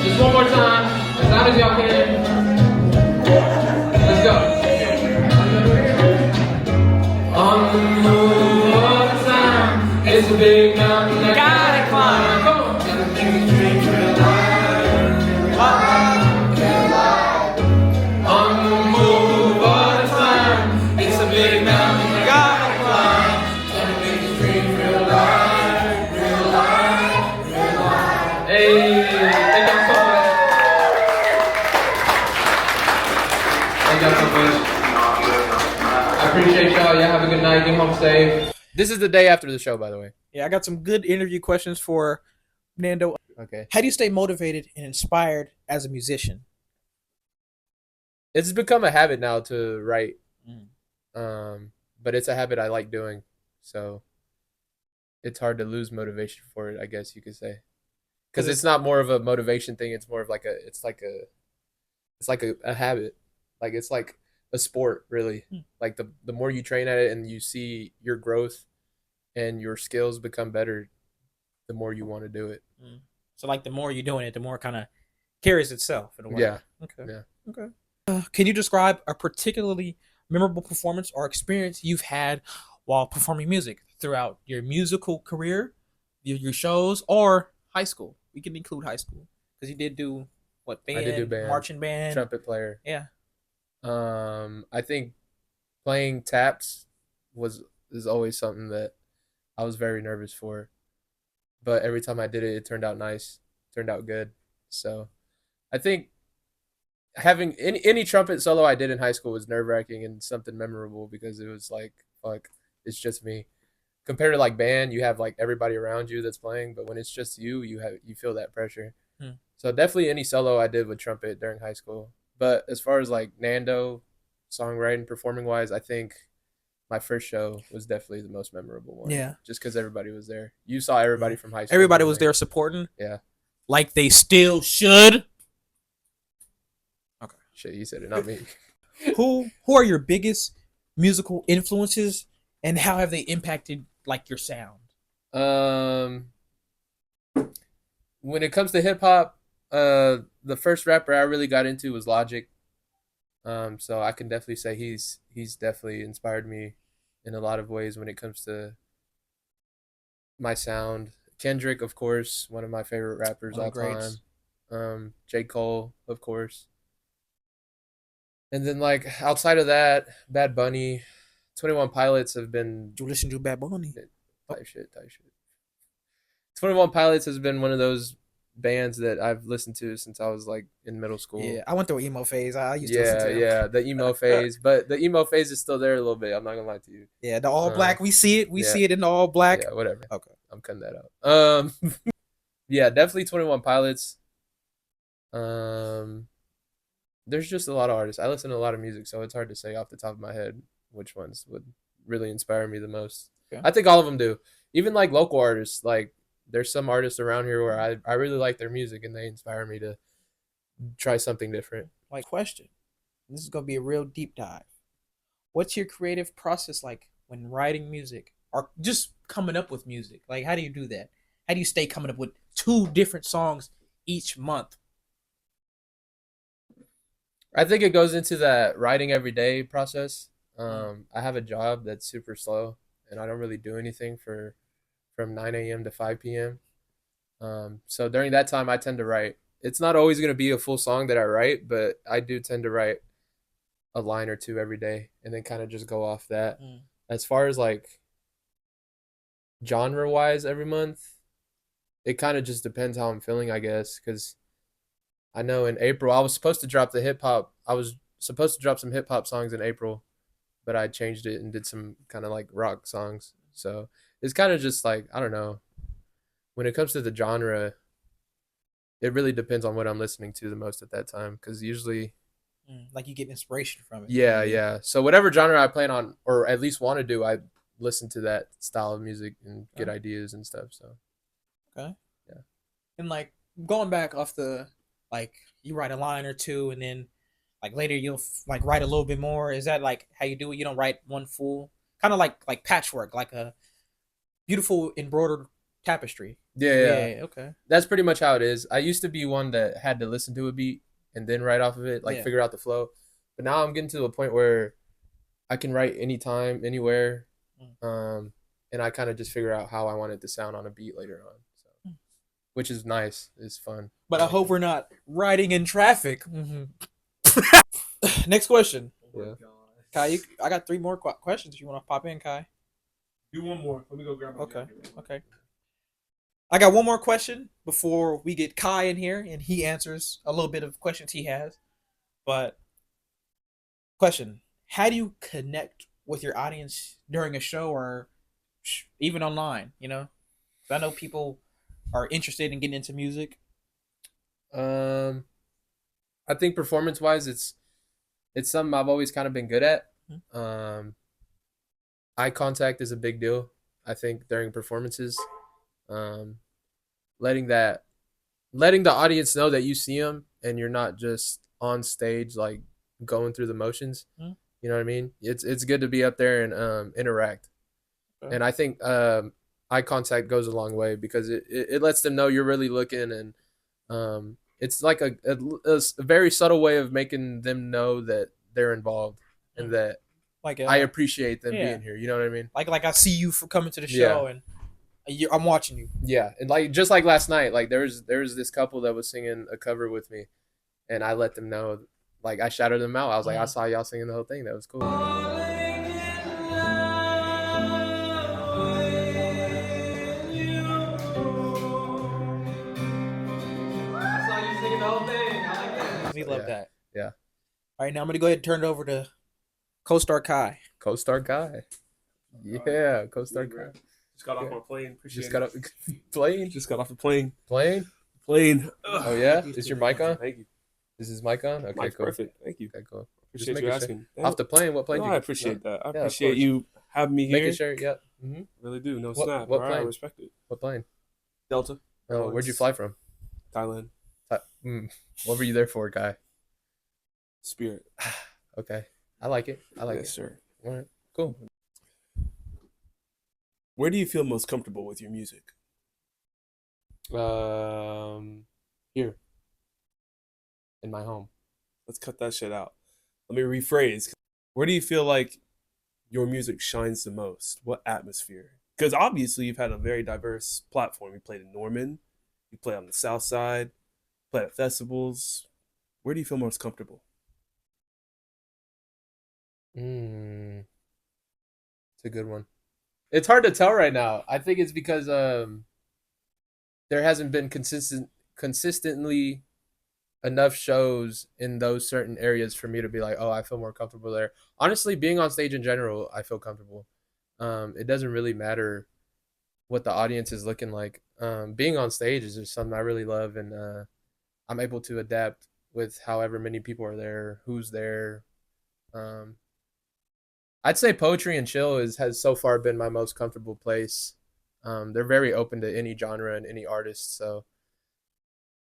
Just one more time, as loud as y'all can. Let's go. On the move all the time. It's a big mountain I gotta climb. Come on. Gotta make a dream real life. On the move all the time. It's a big mountain I gotta climb. Gotta make a dream real life. Real life. Real life. Hey, thank y'all so much. Thank y'all so much. I appreciate y'all. Y'all have a good night. Get home safe. This is the day after the show, by the way. Yeah, I got some good interview questions for Nando. Okay. How do you stay motivated and inspired as a musician? It's become a habit now to write. But it's a habit I like doing. So it's hard to lose motivation for it, I guess you could say. Because it's not more of a motivation thing. It's more of like a habit. Like it's like a sport, really. Like the more you train at it and you see your growth and your skills become better, the more you want to do it. So like the more you're doing it, the more it kind of carries itself in a way. Yeah. Okay. Yeah. Okay. Can you describe a particularly memorable performance or experience you've had while performing music throughout your musical career, your shows, or high school? We can include high school because you did do what band? I did do band, marching band, trumpet player. Yeah. I think playing taps is always something that I was very nervous for, but every time I did it, it turned out nice, turned out good. So I think having any trumpet solo I did in high school was nerve-wracking and something memorable because it was like, fuck, it's just me. Compared to like band, you have like everybody around you that's playing, but when it's just you feel that pressure. So definitely any solo I did with trumpet during high school. But as far as like NANDO, songwriting, performing wise, I think my first show was definitely the most memorable one. Yeah. Just because everybody was there. You saw everybody from high school. Everybody was there supporting. Yeah. Like they still should. Okay. Shit, you said it, not me. Who are your biggest musical influences and how have they impacted like your sound? When it comes to hip hop, the first rapper I really got into was Logic. So I can definitely say he's definitely inspired me in a lot of ways when it comes to my sound. Kendrick, of course, one of my favorite rappers all time. J. Cole, of course. And then like outside of that, Bad Bunny, 21 Pilots have been. You listen to Bad Bunny? Type shit. 21 Pilots has been one of those bands that I've listened to since I was like in middle school. Yeah, I went through an emo phase. I used to listen to them. Yeah, the emo phase. But the emo phase is still there a little bit. I'm not gonna lie to you. Yeah, the all black. We see it. We see it in the all black. Yeah, whatever. Okay, I'm cutting that out. Yeah, definitely 21 Pilots. There's just a lot of artists. I listen to a lot of music, so it's hard to say off the top of my head which ones would really inspire me the most. Okay. I think all of them do. Even like local artists, like there's some artists around here where I really like their music and they inspire me to try something different. Like question. This is gonna be a real deep dive. What's your creative process like when writing music or just coming up with music? Like how do you do that? How do you stay coming up with 2 different songs each month? I think it goes into that writing every day process. I have a job that's super slow and I don't really do anything from 9 a.m. to 5 p.m. So during that time, I tend to write. It's not always going to be a full song that I write, but I do tend to write a line or two every day and then kind of just go off that. As far as like genre wise every month, it kind of just depends how I'm feeling, I guess, because I know in April I was supposed to drop some hip hop songs in April, but I changed it and did some kind of like rock songs. So it's kind of just like, I don't know. When it comes to the genre, it really depends on what I'm listening to the most at that time, because usually like you get inspiration from it. Yeah. So whatever genre I plan on or at least want to do, I listen to that style of music and get ideas and stuff. So okay. Yeah. And like going back off the, like you write a line or two and then like later you'll like write a little bit more. Is that like how you do it? You don't write one full, kind of like patchwork, like a beautiful embroidered tapestry. Yeah, Yeah, yeah. yeah, okay. That's pretty much how it is. I used to be one that had to listen to a beat and then write off of it, like Yeah. figure out the flow. But now I'm getting to a point where I can write anytime, anywhere, Mm. um, and I kind of just figure out how I want it to sound on a beat later on. So, which is nice. It's fun. But I I like hope it. we're not riding in traffic. Next question. Oh my Yeah. god. Kai, I got three more questions if you want to pop in, Kai. Do one more. Let me go grab my Okay. jacket. Okay. I got one more question before we get Kai in here and he answers a little bit of questions he has. But question: how do you connect with your audience during a show or even online? You know, 'cause I know people are interested in getting into music. Um, I think performance wise, it's something I've always kind of been good at. Mhm. Um, eye contact is a big deal. I think during performances, um, letting that letting the audience know that you see them and you're not just on stage like going through the motions. Mhm. You know what I mean? It's good to be up there and interact. Okay. And I think eye contact goes a long way because it lets them know you're really looking, and it's like a very subtle way of making them know that they're involved and Mm. that Like I appreciate them yeah, being here. You know what I mean? like I see you for coming to the Yeah. show and I'm watching you. Yeah, and like just like last night, like there was this couple that was singing a cover with me, and I let them know, like I shouted them out. I was like, I Mm. saw y'all singing the whole thing. That was cool. I saw you singing the whole thing. I like that. We So love yeah, that. yeah. All right, now I'm gonna go ahead and turn it over to co-star Kai. Co-star guy. Yeah, co-star guy. Just got off Yeah. my plane. Just Appreciate got it. up plane. Just got off the plane. Plane. Plane. Oh Ugh. yeah, is your mic on? Thank you. Is his mic on? Okay, Mike's cool. perfect. Thank you. Okay, cool. Just Appreciate you making sure. asking. Off the plane. What plane No, you? I appreciate No. that. I Yeah, of appreciate course. you having me here. Making sure. Yep. Really do. No What snap. what All right, I plane? respect it. What plane? Delta. Oh, where'd you fly from? Thailand. What were you there for, guy? Spirit. Okay, I like it. I like Yes, it. sir. All right, cool. Where do you feel most comfortable with your music? Here in my home. Let's cut that shit out. Let me rephrase. Where do you feel like your music shines the most? What atmosphere? Because obviously you've had a very diverse platform. You played in Norman, you play on the South Side, play at festivals. Where do you feel most comfortable? Mm, it's a good one. It's hard to tell right now. I think it's because there hasn't been consistently enough shows in those certain areas for me to be like, oh, I feel more comfortable there. Honestly, being on stage in general, I feel comfortable. It doesn't really matter what the audience is looking like. Being on stage is just something I really love, and I'm able to adapt with however many people are there, who's there. Um, I'd say poetry and chill has so far been my most comfortable place. They're very open to any genre and any artist, so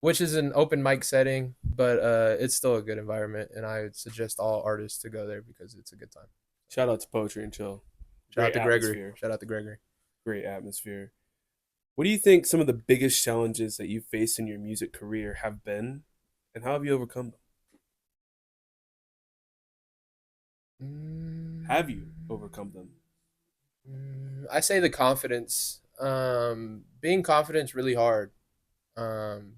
which is an open mic setting, but it's still a good environment, and I would suggest all artists to go there because it's a good time. Shout out to Poetry and Chill. Shout out Great to Gregory. atmosphere. Shout out to Gregory. Great atmosphere. What do you think some of the biggest challenges that you've faced in your music career have been, and how have you overcome them? Have you overcome them? I say the confidence. Being confident is really hard. Um,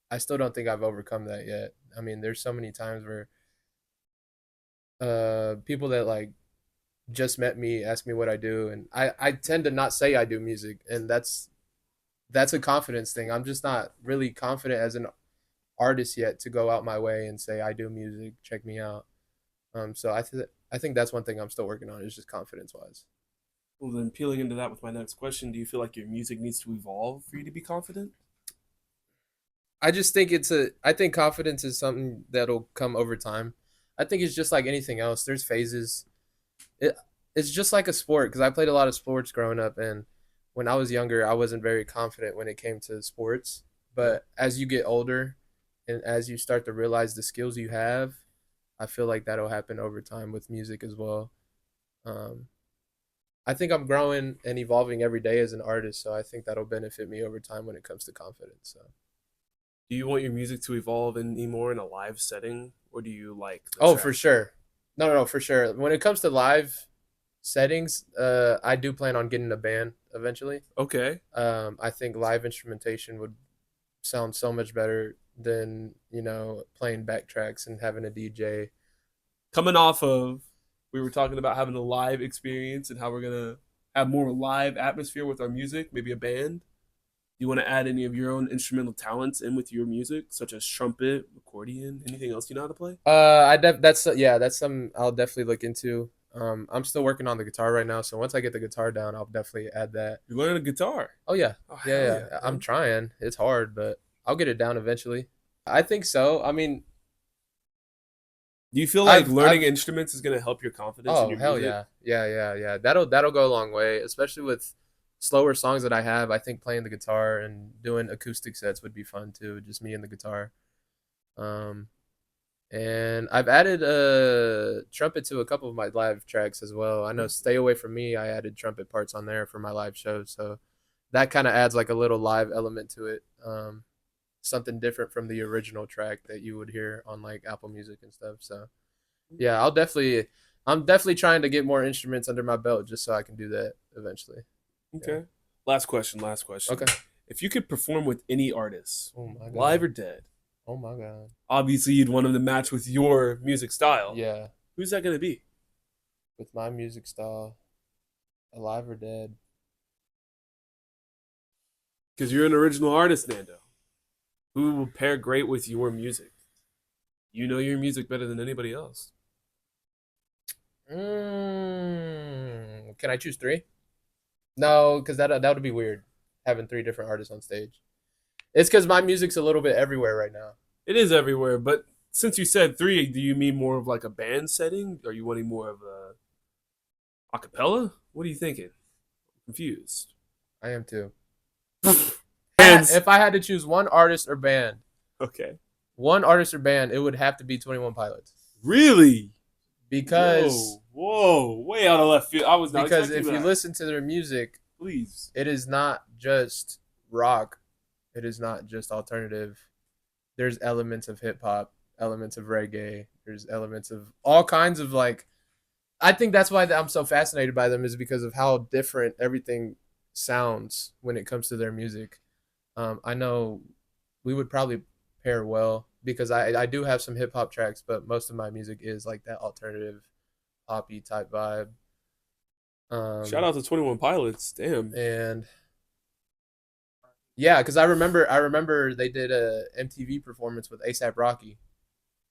I still don't think I've overcome that yet. I mean, there's so many times where people that like just met me ask me what I do, and I tend to not say I do music, and that's a confidence thing. I'm just not really confident as an artist yet to go out my way and say I do music, check me out. So I think that's one thing I'm still working on is just confidence wise. Well, then peeling into that with my next question, do you feel like your music needs to evolve for you to be confident? I just think I think confidence is something that'll come over time. I think it's just like anything else. There's phases. It it's just like a sport because I played a lot of sports growing up, and when I was younger, I wasn't very confident when it came to sports. But as you get older, and as you start to realize the skills you have, I feel like that'll happen over time with music as well. Um, I think I'm growing and evolving every day as an artist, so I think that'll benefit me over time when it comes to confidence. So. Do you want your music to evolve any more in a live setting, or do you like the Oh, track? for sure. No, for sure. When it comes to live settings, I do plan on getting a band eventually. Okay. I think live instrumentation would sound so much better than playing backtracks and having a DJ. Coming off of, we were talking about having a live experience and how we're gonna have more live atmosphere with our music, maybe a band. Do you want to add any of your own instrumental talents in with your music, such as trumpet, accordion, anything else you know how to play? That's something I'll definitely look into. I'm still working on the guitar right now, so once I get the guitar down, I'll definitely add that. You're learning the guitar. Oh yeah, Oh, yeah, hell yeah. I'm man. trying. It's hard, but I'll get it down eventually. I think so. I mean, Do you feel like learning I've instruments is gonna help your confidence in oh your hell music? yeah, yeah. That'll go a long way, especially with slower songs that I have. I think playing the guitar and doing acoustic sets would be fun too, just me and the guitar. Um, and I've added a trumpet to a couple of my live tracks as well. I know "Stay Away From Me," I added trumpet parts on there for my live shows, so that kind of adds like a little live element to it. Something different from the original track that you would hear on like Apple Music and stuff. So yeah, I'm definitely trying to get more instruments under my belt just so I can do that eventually. Yeah. Okay. Last question. Last question. Okay. If you could perform with any artist, Oh my live god. or dead, Oh my god. obviously you'd want them to match with your music style. Yeah, Who's that gonna be? with my music style, alive or dead. Because you're an original artist, Nando. Who will pair great with your music? You know your music better than anybody else. Can I choose three? No, because that would be weird having three different artists on stage. It's because my music's a little bit everywhere right now. It is everywhere, but since you said three, do you mean more of like a band setting? Are you wanting more of a cappella? What are you thinking? I'm confused. I am too. Hands. If I had to choose Okay. one artist or band, it would have to be 21 Pilots Really? because Whoa, way out of left field. I was not because expecting if you that. listen to their music, Please. it is not just rock, it is not just alternative. There's elements of hip hop, elements of reggae, there's elements of all kinds of like. I think that's why I'm so fascinated by them is because of how different everything sounds when it comes to their music. I know we would probably pair well because I do have some hip hop tracks, but most of my music is like that alternative poppy type vibe. Shout out to 21 Pilots. Damn. And yeah, because I remember they did a MTV performance with ASAP Rocky,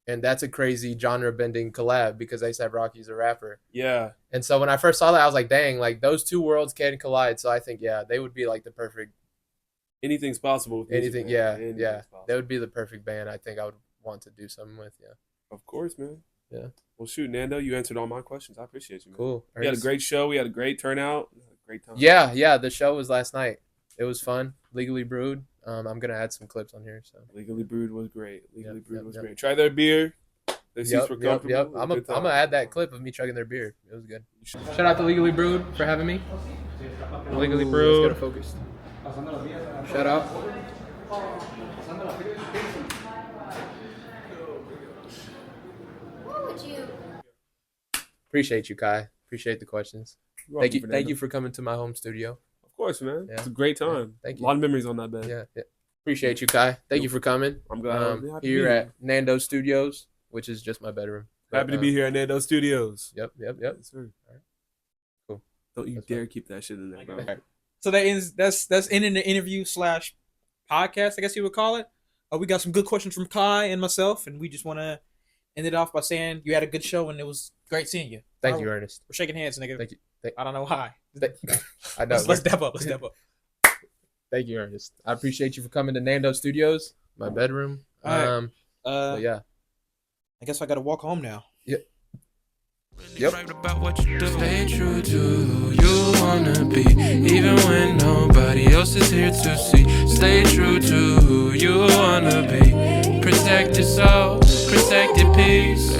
and that's a crazy genre bending collab because ASAP Rocky's a rapper. Yeah. And so when I first saw that, I was like, dang, like those two worlds can collide. So I think yeah, they would be like the perfect Anything's possible with music, anything. man. Yeah, Anything's yeah, possible. that would be the perfect band. I think I would want to do something with. Yeah, Of course, man. yeah, Well, shoot, Nando, you answered all my questions. I appreciate you, man. cool. We had a Ernest? great show. We had a great turnout. We had a great time. Yeah. The show was last night. It was fun. Legally Brewed. I'm gonna add some clips on here. So Legally Brewed was great. Legally Brewed was yep. great. Try their beer. Their seats were comfortable. Yep. It was a I'm good time. gonna add that clip of me chugging their beer. It was good. Shout out to Legally Brewed for having me. Legally Brewed. Let's get it focused. Shout out. What would you? Appreciate you, Kai. Appreciate the questions. You're Thank welcome, you. Fernando. Thank you for coming to my home studio. Of course, man. Yeah. It's a great time. Yeah. Thank you. A lot of memories on that bed. Yeah. Appreciate you, Kai. Thank you for coming. I'm glad I was happy to be Here here. at NANDO Studios, which is just my bedroom. Happy to be here at Nando Studios. Yep. Yes, sir. Alright. Cool. Don't you That's dare fine. keep that shit in there, bro. Alright. So that's ending the interview slash podcast, I guess you would call it. We got some good questions from Kai and myself, and we just want to end it off by saying you had a good show and it was great seeing you. Thank you, Ernest. We're shaking hands, nigga. Thank you. I don't know why. I know. Let's step up. Let's step up. Thank you, Ernest. I appreciate you for coming to NANDO Studios, my bedroom. Alright. But yeah. I guess I got to walk home now. Yep. Right about what you do. Stay true to who you wanna be, even when nobody else is here to see. Stay true to who you wanna be. Protect yourself, protect your peace.